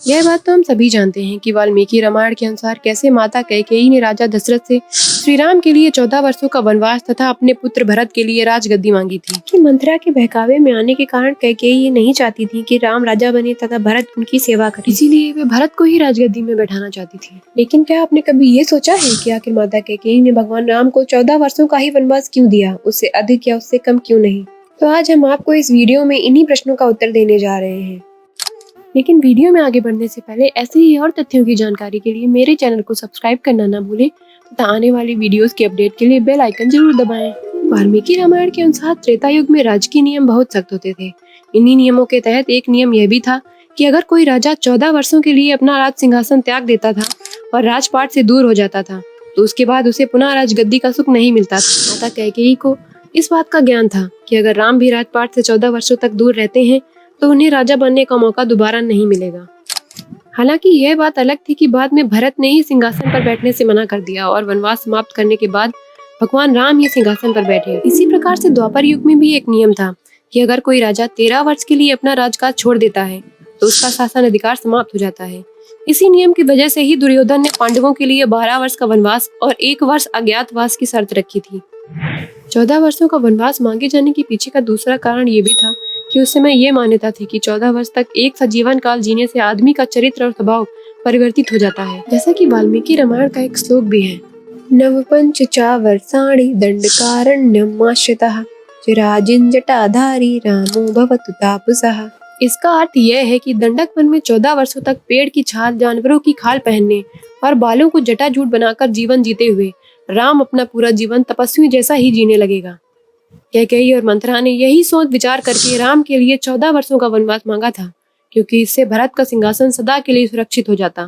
यह बात तो हम सभी जानते हैं कि वाल्मीकि रामायण के अनुसार कैसे माता कैकेयी ने राजा दशरथ से श्री राम के लिए 14 वर्षों का वनवास तथा अपने पुत्र भरत के लिए राजगद्दी मांगी थी। कि मंथरा के बहकावे में आने के कारण कैकेयी ये नहीं चाहती थी कि राम राजा बने तथा भरत उनकी सेवा करे, इसीलिए वे भरत को ही राजगद्दी में बैठाना चाहती थी। लेकिन क्या आपने कभी ये सोचा है कि आखिर माता कैकेयी ने भगवान राम को 14 वर्षों का ही वनवास क्यों दिया, उससे अधिक या उससे कम क्यों नहीं? तो आज हम आपको इस वीडियो में इन्हीं प्रश्नों का उत्तर देने जा रहे हैं। लेकिन वीडियो में आगे बढ़ने से पहले ऐसे ही और तथ्यों की जानकारी के लिए मेरे चैनल को सब्सक्राइब करना ना भूलें तथा आने वाली वीडियोस के अपडेट के लिए बेल आइकन जरूर दबाएं। वाल्मीकि रामायण के अनुसार त्रेता युग में राजकीय नियम बहुत सख्त होते थे। इन्हीं नियमों के तहत एक नियम यह भी था कि अगर कोई राजा 14 वर्षों के लिए अपना राज सिंहासन त्याग देता था और राजपाट से दूर हो जाता था तो उसके बाद उसे पुनः राजगद्दी का सुख नहीं मिलता था। माता कैकेयी को इस बात का ज्ञान था कि अगर राम भी राजपाट से 14 वर्षों तक दूर रहते हैं तो उन्हें राजा बनने का मौका दोबारा नहीं मिलेगा। हालांकि यह बात अलग थी कि बाद में भरत ने ही सिंहासन पर बैठने से मना कर दिया और वनवास समाप्त करने के बाद भगवान राम ही सिंहासन पर बैठे। इसी प्रकार से द्वापर युग में भी एक नियम था कि अगर कोई राजा 13 वर्ष के लिए अपना राजकाज छोड़ देता है तो उसका शासन अधिकार समाप्त हो जाता है। इसी नियम की वजह से ही दुर्योधन ने पांडवों के लिए 12 वर्ष का वनवास और 1 वर्ष अज्ञातवास की शर्त रखी थी। 14 वर्षों का वनवास मांगे जाने के पीछे का दूसरा कारण ये भी था कि उस समय ये मान्यता थी कि 14 वर्ष तक एक सजीवन काल जीने से आदमी का चरित्र और स्वभाव परिवर्तित हो जाता है। जैसा कि वाल्मीकि रामायण का एक श्लोक भी है, नवपंच चा वर्षाणि दंडकारण्यम आश्रितः चिराजिन जटाधारी रामो भवतु तापसः। इसका अर्थ यह है कि दंडक वन में 14 वर्षों तक पेड़ की छाल, जानवरों की खाल पहनने और बालों को जटाजूट बनाकर जीवन जीते हुए राम अपना पूरा जीवन तपस्वी जैसा ही जीने लगेगा। कैकेयी और मंथरा ने यही सोच विचार करके राम के लिए 14 वर्षों का वनवास मांगा था, क्योंकि इससे भरत का सिंहासन सदा के लिए सुरक्षित हो जाता।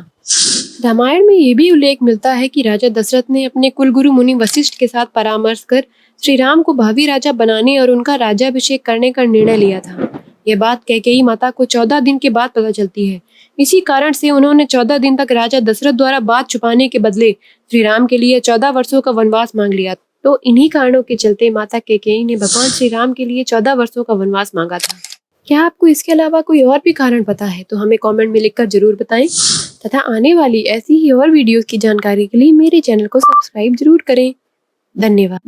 रामायण में ये भी उल्लेख मिलता है कि राजा दशरथ ने अपने कुलगुरु मुनि वशिष्ठ के साथ परामर्श कर श्री राम को भावी राजा बनाने और उनका राज्याभिषेक करने का निर्णय लिया था। यह बात कैकेयी माता को 14 दिन के बाद पता चलती है। इसी कारण से उन्होंने 14 दिन तक राजा दशरथ द्वारा बात छुपाने के बदले श्री राम के लिए 14 वर्षों का वनवास मांग लिया। तो इन्हीं कारणों के चलते माता कैकेयी ने भगवान श्री राम के लिए 14 वर्षों का वनवास मांगा था। क्या आपको इसके अलावा कोई और भी कारण पता है तो हमें कमेंट में लिखकर जरूर बताएं तथा आने वाली ऐसी ही और वीडियोस की जानकारी के लिए मेरे चैनल को सब्सक्राइब जरूर करें। धन्यवाद।